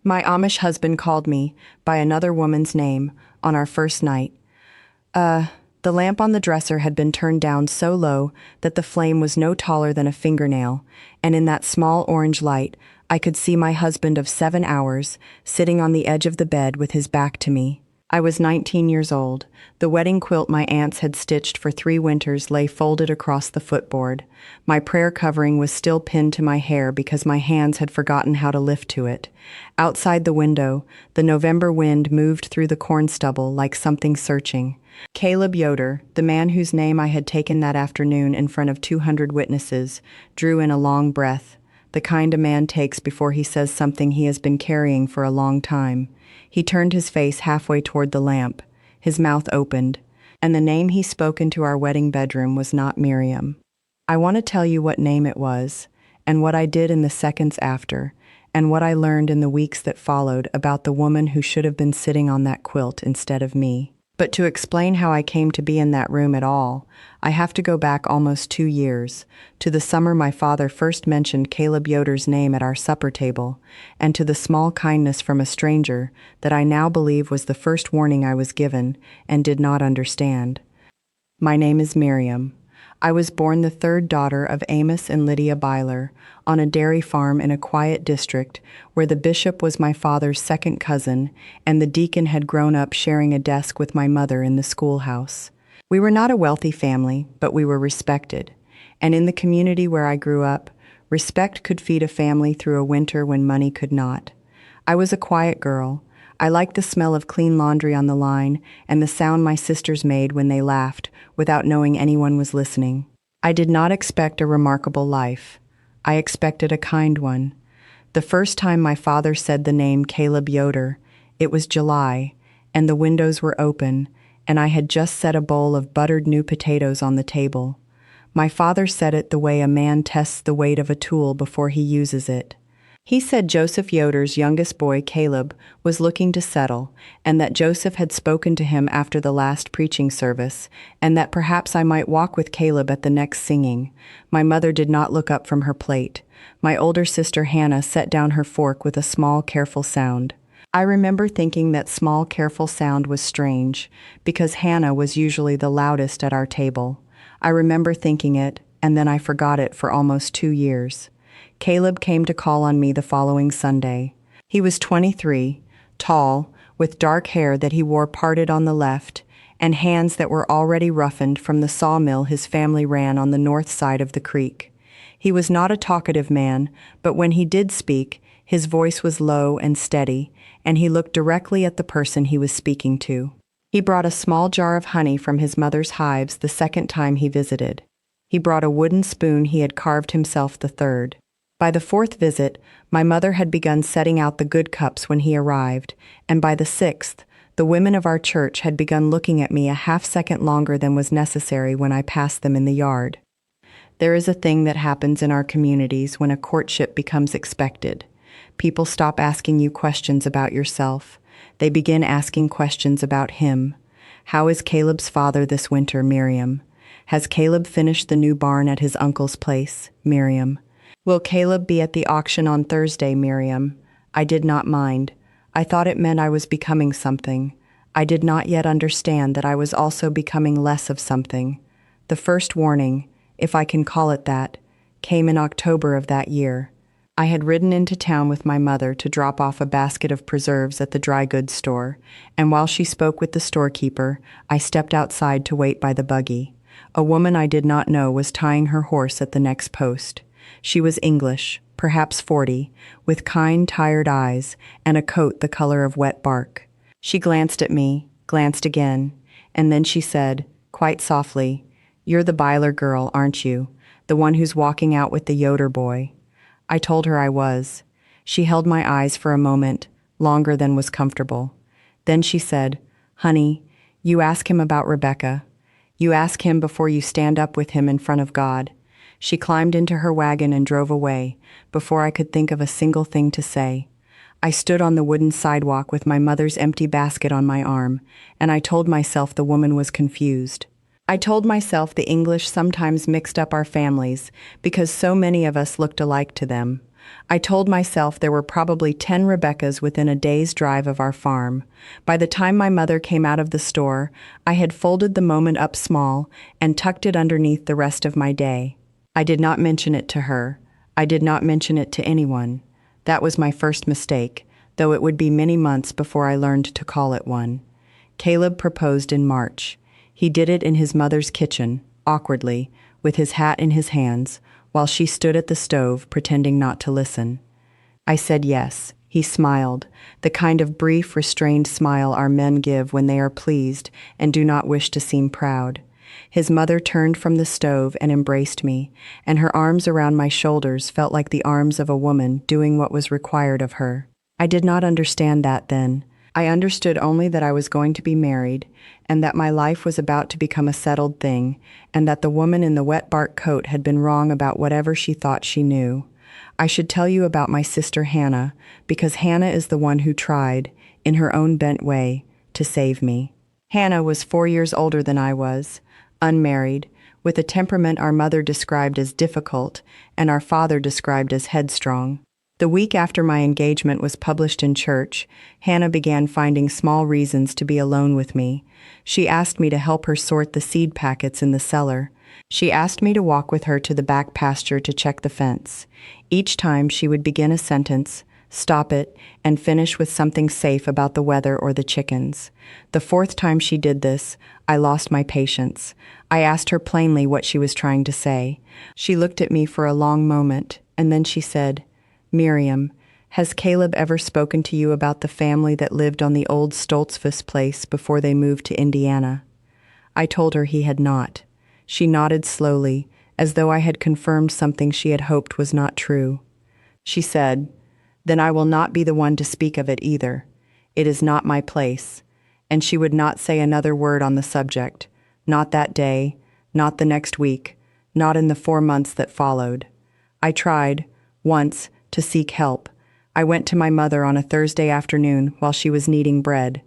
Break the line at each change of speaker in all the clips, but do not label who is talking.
My Amish husband called me by another woman's name on our first night. The lamp on the dresser had been turned down so low that the flame was no taller than a fingernail, and in that small orange light, I could see my husband of 7 hours sitting on the edge of the bed with his back to me. I was 19 years old. The wedding quilt my aunts had stitched for 3 winters lay folded across the footboard. My prayer covering was still pinned to my hair because my hands had forgotten how to lift to it. Outside the window, the November wind moved through the corn stubble like something searching. Caleb Yodar, the man whose name I had taken that afternoon in front of 200 witnesses, drew in a long breath, the kind a man takes before he says something he has been carrying for a long time. He turned his face halfway toward the lamp. His mouth opened, and the name he spoke into our wedding bedroom was not Miriam. I want to tell you what name it was, and what I did in the seconds after, and what I learned in the weeks that followed about the woman who should have been sitting on that quilt instead of me. But to explain how I came to be in that room at all, I have to go back almost 2 years, to the summer my father first mentioned Caleb Yodar's name at our supper table, and to the small kindness from a stranger that I now believe was the first warning I was given and did not understand. My name is Miriam. I was born the 3rd daughter of Amos and Lydia Byler on a dairy farm in a quiet district where the bishop was my father's second cousin and the deacon had grown up sharing a desk with my mother in the schoolhouse. We were not a wealthy family, but we were respected. And in the community where I grew up, respect could feed a family through a winter when money could not. I was a quiet girl. I liked the smell of clean laundry on the line and the sound my sisters made when they laughed without knowing anyone was listening. I did not expect a remarkable life. I expected a kind one. The first time my father said the name Caleb Yodar, it was July, and the windows were open, and I had just set a bowl of buttered new potatoes on the table. My father said it the way a man tests the weight of a tool before he uses it. He said Joseph Yodar's youngest boy, Caleb, was looking to settle, and that Joseph had spoken to him after the last preaching service, and that perhaps I might walk with Caleb at the next singing. My mother did not look up from her plate. My older sister Hannah set down her fork with a small, careful sound. I remember thinking that small, careful sound was strange, because Hannah was usually the loudest at our table. I remember thinking it, and then I forgot it for almost 2 years. Caleb came to call on me the following Sunday. He was 23, tall, with dark hair that he wore parted on the left, and hands that were already roughened from the sawmill his family ran on the north side of the creek. He was not a talkative man, but when he did speak, his voice was low and steady, and he looked directly at the person he was speaking to. He brought a small jar of honey from his mother's hives the second time he visited. He brought a wooden spoon he had carved himself the third. By the 4th visit, my mother had begun setting out the good cups when he arrived, and by the 6th, the women of our church had begun looking at me a half-second longer than was necessary when I passed them in the yard. There is a thing that happens in our communities when a courtship becomes expected. People stop asking you questions about yourself. They begin asking questions about him. How is Caleb's father this winter, Miriam? Has Caleb finished the new barn at his uncle's place, Miriam? Will Caleb be at the auction on Thursday, Miriam? I did not mind. I thought it meant I was becoming something. I did not yet understand that I was also becoming less of something. The first warning, if I can call it that, came in October of that year. I had ridden into town with my mother to drop off a basket of preserves at the dry goods store, and while she spoke with the storekeeper, I stepped outside to wait by the buggy. A woman I did not know was tying her horse at the next post. She was English, perhaps 40, with kind, tired eyes and a coat the color of wet bark. She glanced at me, glanced again, and then she said, quite softly, "You're the Byler girl, aren't you? The one who's walking out with the Yodar boy." I told her I was. She held my eyes for a moment, longer than was comfortable. Then she said, "Honey, you ask him about Rebecca. You ask him before you stand up with him in front of God." She climbed into her wagon and drove away, before I could think of a single thing to say. I stood on the wooden sidewalk with my mother's empty basket on my arm, and I told myself the woman was confused. I told myself the English sometimes mixed up our families because so many of us looked alike to them. I told myself there were probably 10 Rebeccas within a day's drive of our farm. By the time my mother came out of the store, I had folded the moment up small and tucked it underneath the rest of my day. I did not mention it to her. I did not mention it to anyone. That was my first mistake, though it would be many months before I learned to call it one. Caleb proposed in March. He did it in his mother's kitchen, awkwardly, with his hat in his hands, while she stood at the stove pretending not to listen. I said yes. He smiled, the kind of brief, restrained smile our men give when they are pleased and do not wish to seem proud. His mother turned from the stove and embraced me, and her arms around my shoulders felt like the arms of a woman doing what was required of her. I did not understand that then. I understood only that I was going to be married, and that my life was about to become a settled thing, and that the woman in the wet bark coat had been wrong about whatever she thought she knew. I should tell you about my sister Hannah, because Hannah is the one who tried, in her own bent way, to save me. Hannah was 4 years older than I was, unmarried, with a temperament our mother described as difficult and our father described as headstrong. The week after my engagement was published in church, Hannah began finding small reasons to be alone with me. She asked me to help her sort the seed packets in the cellar. She asked me to walk with her to the back pasture to check the fence. Each time she would begin a sentence, stop it, and finish with something safe about the weather or the chickens. The fourth time she did this, I lost my patience. I asked her plainly what she was trying to say. She looked at me for a long moment, and then she said, "Miriam, has Caleb ever spoken to you about the family that lived on the old Stoltzfus place before they moved to Indiana?" I told her he had not. She nodded slowly, as though I had confirmed something she had hoped was not true. She said, "Then I will not be the one to speak of it either. It is not my place." And she would not say another word on the subject, not that day, not the next week, not in the 4 months that followed. I tried, once, to seek help. I went to my mother on a Thursday afternoon while she was kneading bread.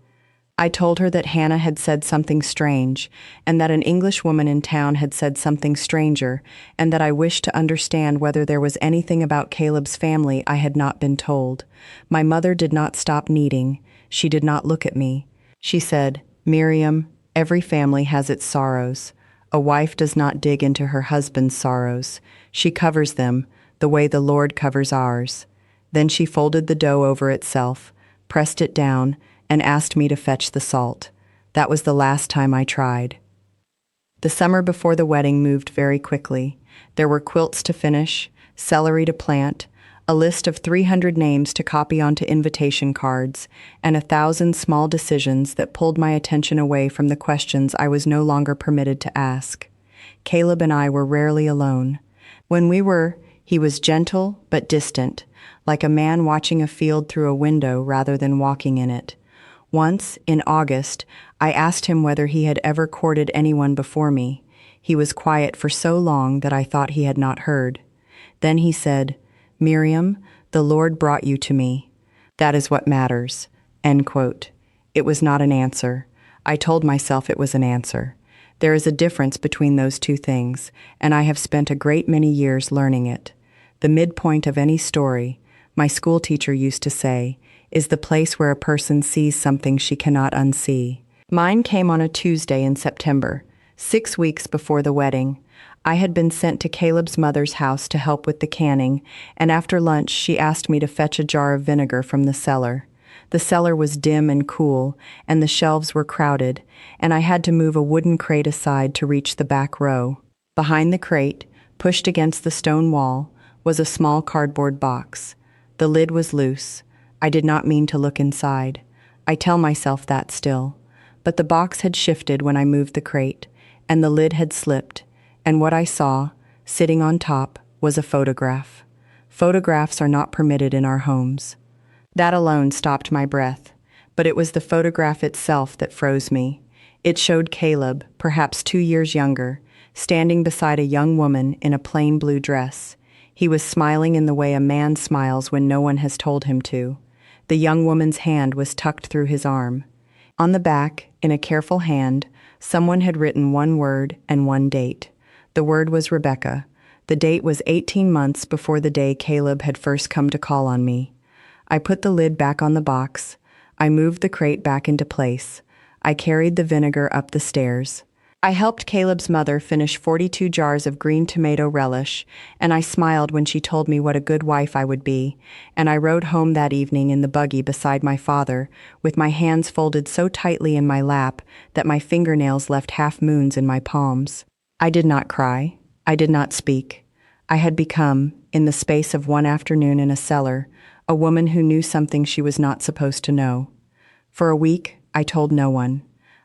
I told her that Hannah had said something strange, and that an English woman in town had said something stranger, and that I wished to understand whether there was anything about Caleb's family I had not been told. My mother did not stop kneading. She did not look at me. She said, "Miriam, every family has its sorrows. A wife does not dig into her husband's sorrows. She covers them, the way the Lord covers ours." Then she folded the dough over itself, pressed it down, and asked me to fetch the salt. That was the last time I tried. The summer before the wedding moved very quickly. There were quilts to finish, celery to plant, a list of 300 names to copy onto invitation cards, and 1,000 small decisions that pulled my attention away from the questions I was no longer permitted to ask. Caleb and I were rarely alone. When we were, he was gentle but distant, like a man watching a field through a window rather than walking in it. Once, in August, I asked him whether he had ever courted anyone before me. He was quiet for so long that I thought he had not heard. Then he said, "Miriam, the Lord brought you to me. That is what matters." End quote. It was not an answer. I told myself it was an answer. There is a difference between those two things, and I have spent a great many years learning it. The midpoint of any story, my school teacher used to say, is the place where a person sees something she cannot unsee. Mine came on a Tuesday in September, 6 weeks before the wedding. I had been sent to Caleb's mother's house to help with the canning, and after lunch she asked me to fetch a jar of vinegar from the cellar. The cellar was dim and cool, and the shelves were crowded, and I had to move a wooden crate aside to reach the back row. Behind the crate, pushed against the stone wall, was a small cardboard box. The lid was loose. I did not mean to look inside. I tell myself that still. But the box had shifted when I moved the crate, and the lid had slipped, and what I saw, sitting on top, was a photograph. Photographs are not permitted in our homes. That alone stopped my breath, but it was the photograph itself that froze me. It showed Caleb, perhaps 2 years younger, standing beside a young woman in a plain blue dress. He was smiling in the way a man smiles when no one has told him to. The young woman's hand was tucked through his arm. On the back, in a careful hand, someone had written one word and one date. The word was Rebecca. The date was 18 months before the day Caleb had first come to call on me. I put the lid back on the box. I moved the crate back into place. I carried the vinegar up the stairs. I helped Caleb's mother finish 42 jars of green tomato relish, and I smiled when she told me what a good wife I would be, and I rode home that evening in the buggy beside my father, with my hands folded so tightly in my lap that my fingernails left half-moons in my palms. I did not cry. I did not speak. I had become, in the space of one afternoon in a cellar, a woman who knew something she was not supposed to know. For a week, I told no one.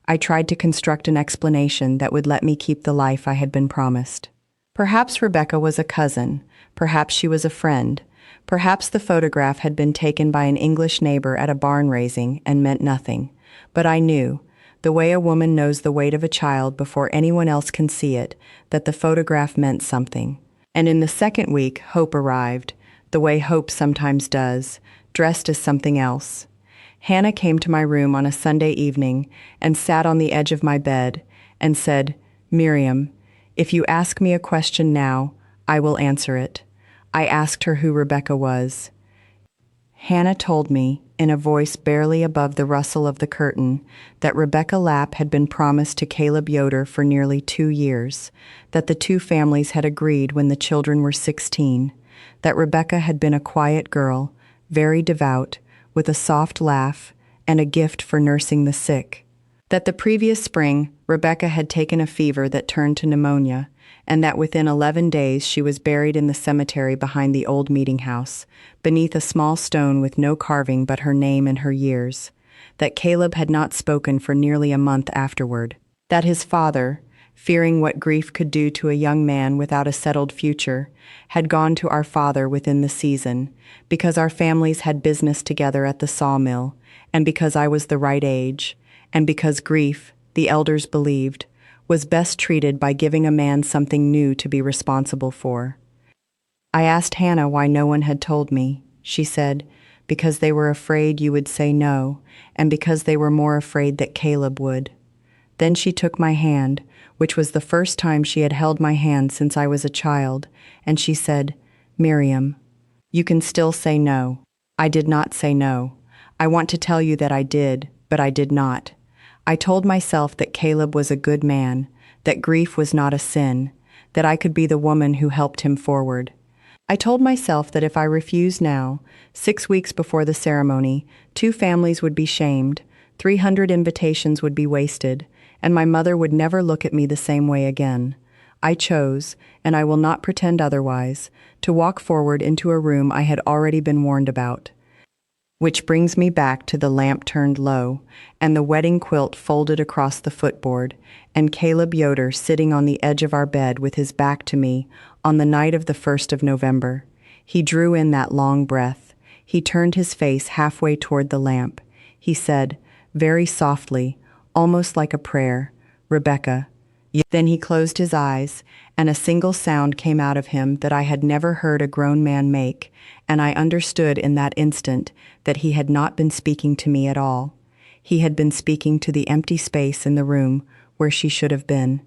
I tried to construct an explanation that would let me keep the life I had been promised. Perhaps Rebecca was a cousin. Perhaps she was a friend. Perhaps the photograph had been taken by an English neighbor at a barn raising and meant nothing. But I knew, the way a woman knows the weight of a child before anyone else can see it, that the photograph meant something. And in the second week, hope arrived, the way hope sometimes does, dressed as something else. Hannah came to my room on a Sunday evening and sat on the edge of my bed and said, "Miriam, if you ask me a question now, I will answer it." I asked her who Rebecca was. Hannah told me, in a voice barely above the rustle of the curtain, that Rebecca Lapp had been promised to Caleb Yodar for nearly 2 years, that the two families had agreed when the children were 16, that Rebecca had been a quiet girl, very devout, with a soft laugh and a gift for nursing the sick. That the previous spring, Rebecca had taken a fever that turned to pneumonia, and that within 11 days she was buried in the cemetery behind the old meeting house, beneath a small stone with no carving but her name and her years. That Caleb had not spoken for nearly a month afterward. That his father, fearing what grief could do to a young man without a settled future, had gone to our father within the season, because our families had business together at the sawmill, and because I was the right age, and because grief, the elders believed, was best treated by giving a man something new to be responsible for. I asked Hannah why no one had told me. She said, "Because they were afraid you would say no, and because they were more afraid that Caleb would." Then she took my hand, which was the first time she had held my hand since I was a child, and she said, "Miriam, you can still say no." I did not say no. I want to tell you that I did, but I did not. I told myself that Caleb was a good man, that grief was not a sin, that I could be the woman who helped him forward. I told myself that if I refused now, 6 weeks before the ceremony, 2 families would be shamed, 300 invitations would be wasted, and my mother would never look at me the same way again. I chose, and I will not pretend otherwise, to walk forward into a room I had already been warned about. Which brings me back to the lamp turned low, and the wedding quilt folded across the footboard, and Caleb Yodar sitting on the edge of our bed with his back to me on the night of the 1st of November. He drew in that long breath. He turned his face halfway toward the lamp. He said, very softly, almost like a prayer, "Rebecca." Then he closed his eyes, and a single sound came out of him that I had never heard a grown man make, and I understood in that instant that he had not been speaking to me at all. He had been speaking to the empty space in the room where she should have been.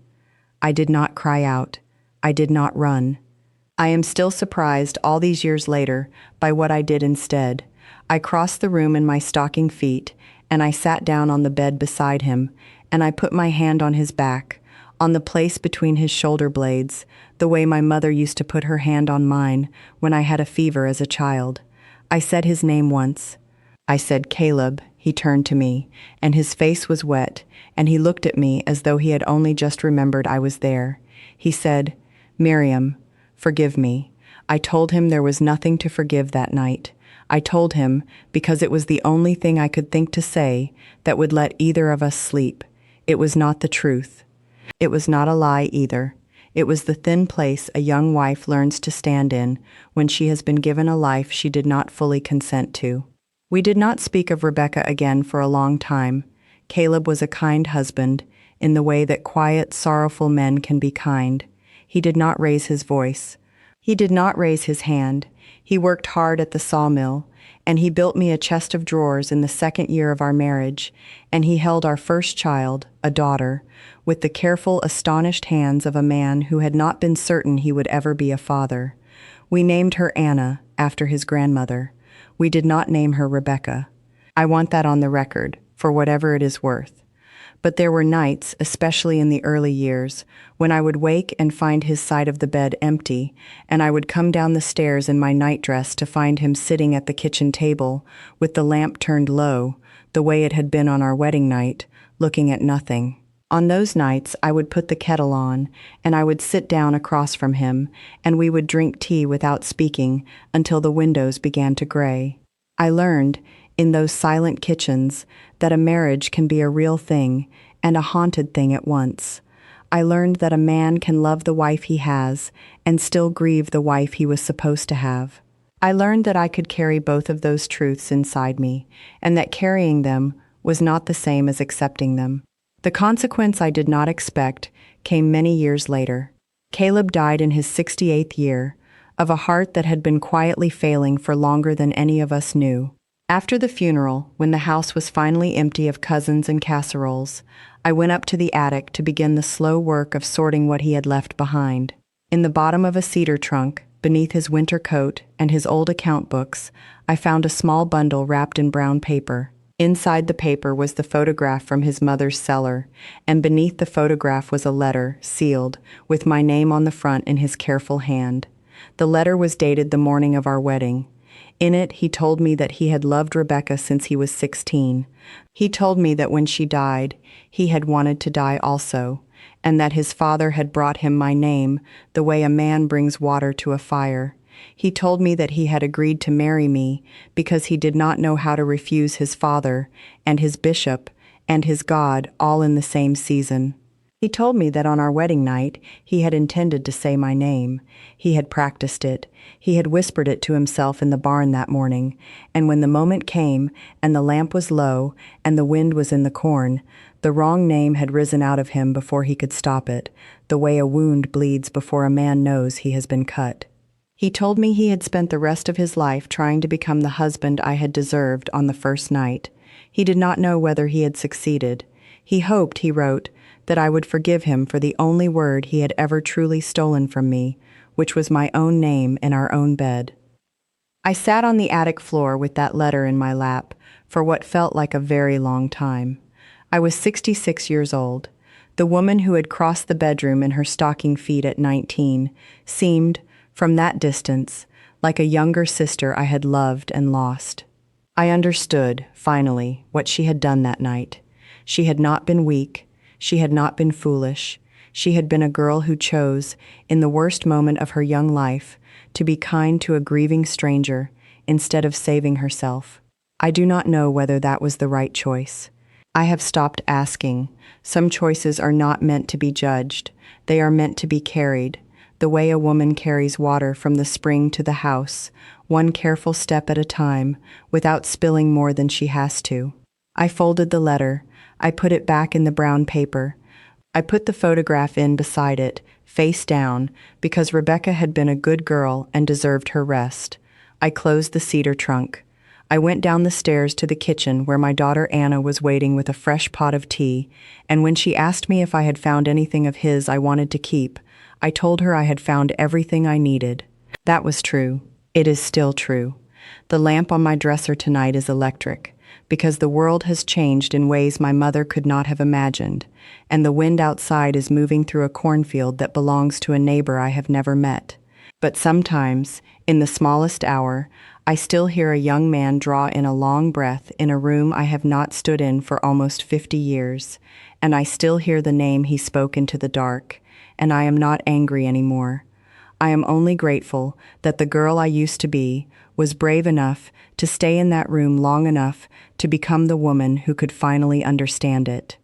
I did not cry out. I did not run. I am still surprised all these years later by what I did instead. I crossed the room in my stocking feet, and I sat down on the bed beside him, and I put my hand on his back, on the place between his shoulder blades, the way my mother used to put her hand on mine when I had a fever as a child. I said his name once. I said, "Caleb." He turned to me, and his face was wet, and he looked at me as though he had only just remembered I was there. He said, "Miriam, forgive me." I told him there was nothing to forgive that night. I told him, because it was the only thing I could think to say that would let either of us sleep. It was not the truth. It was not a lie either. It was the thin place a young wife learns to stand in when she has been given a life she did not fully consent to. We did not speak of Rebecca again for a long time. Caleb was a kind husband, in the way that quiet, sorrowful men can be kind. He did not raise his voice. He did not raise his hand. He worked hard at the sawmill, and he built me a chest of drawers in the second year of our marriage, and he held our first child, a daughter, with the careful, astonished hands of a man who had not been certain he would ever be a father. We named her Anna, after his grandmother. We did not name her Rebecca. I want that on the record, for whatever it is worth. But there were nights, especially in the early years, when I would wake and find his side of the bed empty, and I would come down the stairs in my nightdress to find him sitting at the kitchen table, with the lamp turned low, the way it had been on our wedding night, looking at nothing. On those nights, I would put the kettle on, and I would sit down across from him, and we would drink tea without speaking until the windows began to gray. I learned, in those silent kitchens, that a marriage can be a real thing and a haunted thing at once. I learned that a man can love the wife he has and still grieve the wife he was supposed to have. I learned that I could carry both of those truths inside me, and that carrying them was not the same as accepting them. The consequence I did not expect came many years later. Caleb died in his 68th year, of a heart that had been quietly failing for longer than any of us knew. After the funeral, when the house was finally empty of cousins and casseroles, I went up to the attic to begin the slow work of sorting what he had left behind. In the bottom of a cedar trunk, beneath his winter coat and his old account books, I found a small bundle wrapped in brown paper. Inside the paper was the photograph from his mother's cellar, and beneath the photograph was a letter, sealed, with my name on the front in his careful hand. The letter was dated the morning of our wedding. In it, he told me that he had loved Rebecca since he was 16. He told me that when she died, he had wanted to die also, and that his father had brought him my name the way a man brings water to a fire. He told me that he had agreed to marry me because he did not know how to refuse his father and his bishop and his God all in the same season. He told me that on our wedding night, he had intended to say my name. He had practiced it. He had whispered it to himself in the barn that morning, and when the moment came, and the lamp was low, and the wind was in the corn, the wrong name had risen out of him before he could stop it, the way a wound bleeds before a man knows he has been cut. He told me he had spent the rest of his life trying to become the husband I had deserved on the first night. He did not know whether he had succeeded. He hoped, he wrote, that I would forgive him for the only word he had ever truly stolen from me, which was my own name in our own bed. I sat on the attic floor with that letter in my lap for what felt like a very long time. I was 66 years old. The woman who had crossed the bedroom in her stocking feet at 19 seemed, from that distance, like a younger sister I had loved and lost. I understood, finally, what she had done that night. She had not been weak. She had not been foolish. She had been a girl who chose, in the worst moment of her young life, to be kind to a grieving stranger instead of saving herself. I do not know whether that was the right choice. I have stopped asking. Some choices are not meant to be judged. They are meant to be carried, the way a woman carries water from the spring to the house, one careful step at a time, without spilling more than she has to. I folded the letter. I put it back in the brown paper. I put the photograph in beside it, face down, because Rebecca had been a good girl and deserved her rest. I closed the cedar trunk. I went down the stairs to the kitchen where my daughter Anna was waiting with a fresh pot of tea, and when she asked me if I had found anything of his I wanted to keep, I told her I had found everything I needed. That was true. It is still true. The lamp on my dresser tonight is electric, because the world has changed in ways my mother could not have imagined, and the wind outside is moving through a cornfield that belongs to a neighbor I have never met. But sometimes, in the smallest hour, I still hear a young man draw in a long breath in a room I have not stood in for almost 50 years, and I still hear the name he spoke into the dark, and I am not angry anymore. I am only grateful that the girl I used to be was brave enough to stay in that room long enough to become the woman who could finally understand it.